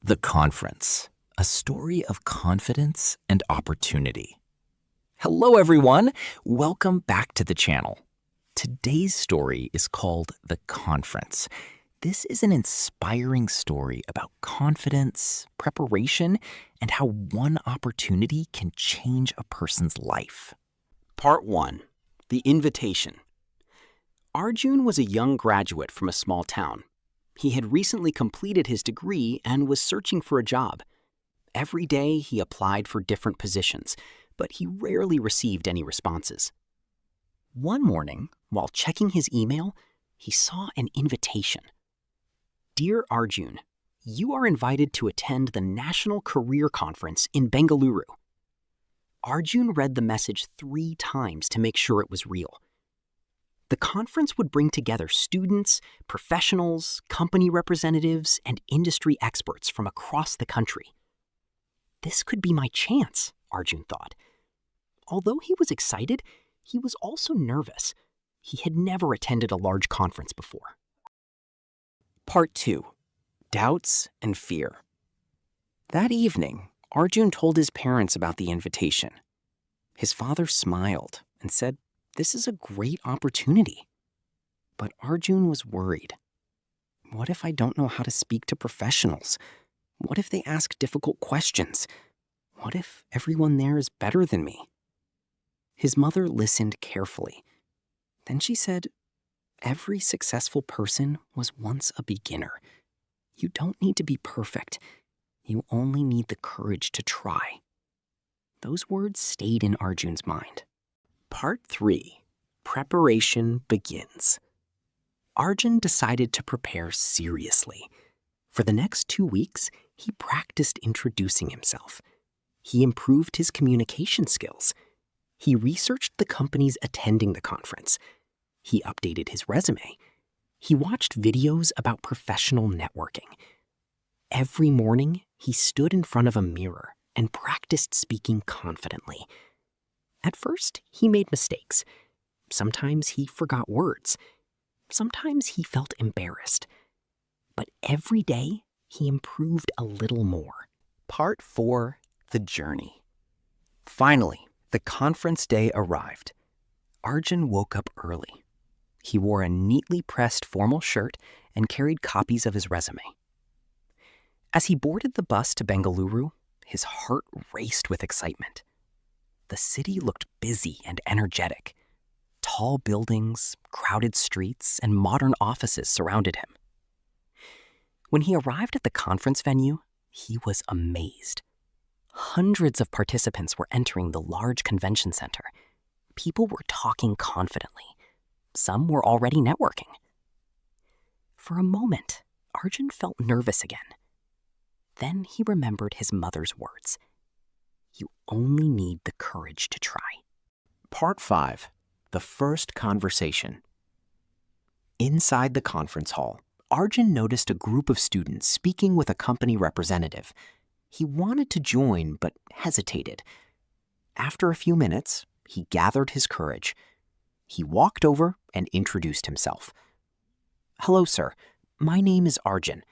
The Conference, a story of confidence and opportunity. Hello, everyone. Welcome back to the channel. Today's story is called The Conference. This is an inspiring story about confidence, preparation, and how one opportunity can change a person's life. Part 1. The Invitation. Arjun was a young graduate from a small town. He had recently completed his degree and was searching for a job. Every day he applied for different positions, but he rarely received any responses. One morning, while checking his email, he saw an invitation. Dear Arjun, you are invited to attend the National Career Conference in Bengaluru. Arjun read the message 3 times to make sure it was real. The conference would bring together students, professionals, company representatives, and industry experts from across the country. This could be my chance, Arjun thought. Although he was excited, he was also nervous. He had never attended a large conference before. Part 2. Doubts and Fear. That evening, Arjun told his parents about the invitation. His father smiled and said, "This is a great opportunity." But Arjun was worried. What if I don't know how to speak to professionals? What if they ask difficult questions? What if everyone there is better than me? His mother listened carefully. Then she said, "Every successful person was once a beginner. You don't need to be perfect. You only need the courage to try." Those words stayed in Arjun's mind. Part 3. Preparation begins. Arjun decided to prepare seriously. For the next 2 weeks, he practiced introducing himself. He improved his communication skills. He researched the companies attending the conference. He updated his resume. He watched videos about professional networking. Every morning, he stood in front of a mirror and practiced speaking confidently. At first, he made mistakes. Sometimes he forgot words. Sometimes he felt embarrassed. But every day, he improved a little more. Part 4. The Journey. Finally, the conference day arrived. Arjun woke up early. He wore a neatly pressed formal shirt and carried copies of his resume. As he boarded the bus to Bengaluru, his heart raced with excitement. The city looked busy and energetic. Tall buildings, crowded streets, and modern offices surrounded him. When he arrived at the conference venue, he was amazed. Hundreds of participants were entering the large convention center. People were talking confidently. Some were already networking. For a moment, Arjun felt nervous again. Then he remembered his mother's words. You only need the courage to try. Part 5. The First Conversation. Inside the conference hall, Arjun noticed a group of students speaking with a company representative. He wanted to join, but hesitated. After a few minutes, he gathered his courage. He walked over and introduced himself. "Hello, sir. My name is Arjun.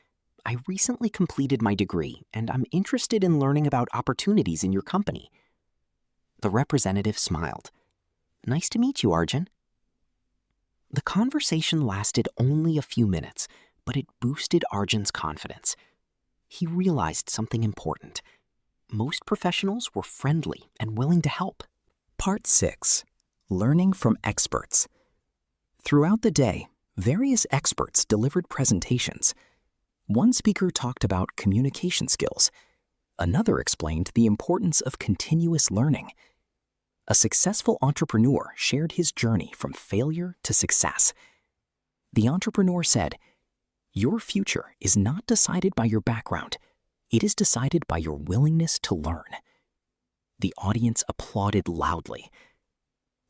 I recently completed my degree, and I'm interested in learning about opportunities in your company." The representative smiled. "Nice to meet you, Arjun." The conversation lasted only a few minutes, but it boosted Arjun's confidence. He realized something important. Most professionals were friendly and willing to help. Part 6. Learning from experts. Throughout the day, various experts delivered presentations. One speaker talked about communication skills. Another explained the importance of continuous learning. A successful entrepreneur shared his journey from failure to success. The entrepreneur said, "Your future is not decided by your background. It is decided by your willingness to learn." The audience applauded loudly.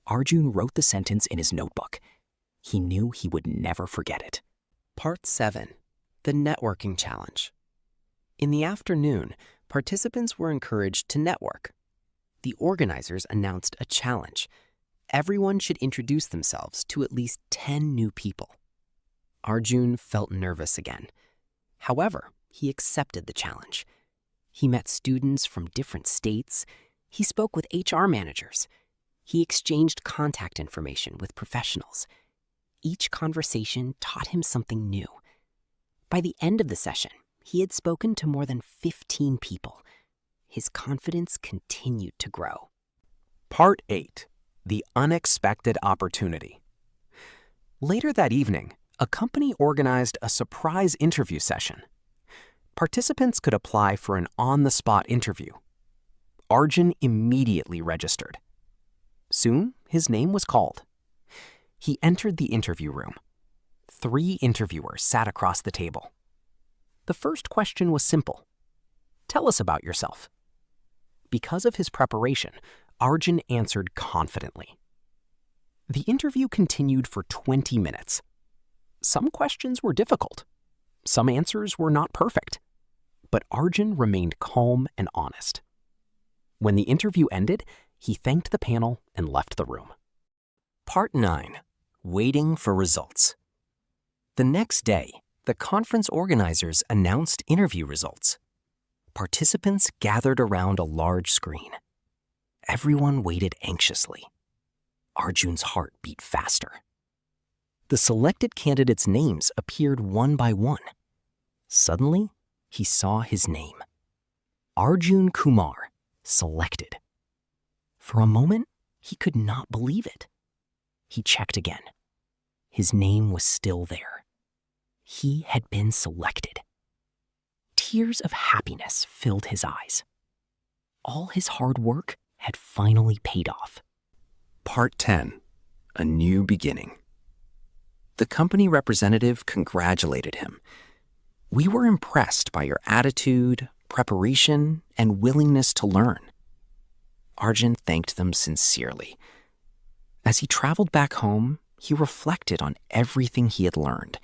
Arjun wrote the sentence in his notebook. He knew he would never forget it. Part 7. The Networking Challenge. In the afternoon, participants were encouraged to network. The organizers announced a challenge. Everyone should introduce themselves to at least 10 new people. Arjun felt nervous again. However, He accepted the challenge. He met students from different states. He spoke with HR managers. He exchanged contact information with professionals. Each conversation taught him something new. By the end of the session, he had spoken to more than 15 people. His confidence continued to grow. Part 8. The Unexpected Opportunity. Later that evening, a company organized a surprise interview session. Participants could apply for an on-the-spot interview. Arjun immediately registered. Soon, his name was called. He entered the interview room. 3 interviewers sat across the table. The first question was simple. Tell us about yourself. Because of his preparation, Arjun answered confidently. The interview continued for 20 minutes. Some questions were difficult. Some answers were not perfect. But Arjun remained calm and honest. When the interview ended, he thanked the panel and left the room. Part 9. Waiting for results. The next day, the conference organizers announced interview results. Participants gathered around a large screen. Everyone waited anxiously. Arjun's heart beat faster. The selected candidates' names appeared one by one. Suddenly, he saw his name. Arjun Kumar, selected. For a moment, he could not believe it. He checked again. His name was still there. He had been selected. Tears of happiness filled his eyes. All his hard work had finally paid off. Part 10. A New Beginning. The company representative congratulated him. We were impressed by your attitude, preparation, and willingness to learn. Arjun thanked them sincerely. As he traveled back home, he reflected on everything he had learned.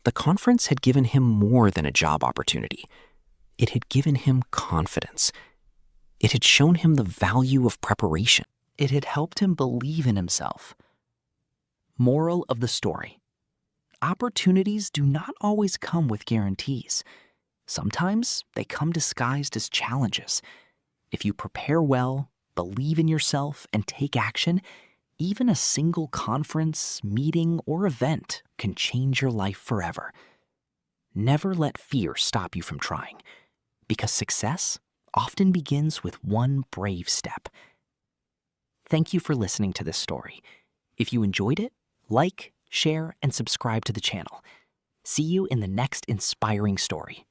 The conference had given him more than a job opportunity. It had given him confidence. It had shown him the value of preparation. It had helped him believe in himself. Moral of the story: opportunities do not always come with guarantees. Sometimes they come disguised as challenges. If you prepare well, believe in yourself, and take action, even a single conference, meeting, or event can change your life forever. Never let fear stop you from trying, because success often begins with one brave step. Thank you for listening to this story. If you enjoyed it, like, share, and subscribe to the channel. See you in the next inspiring story.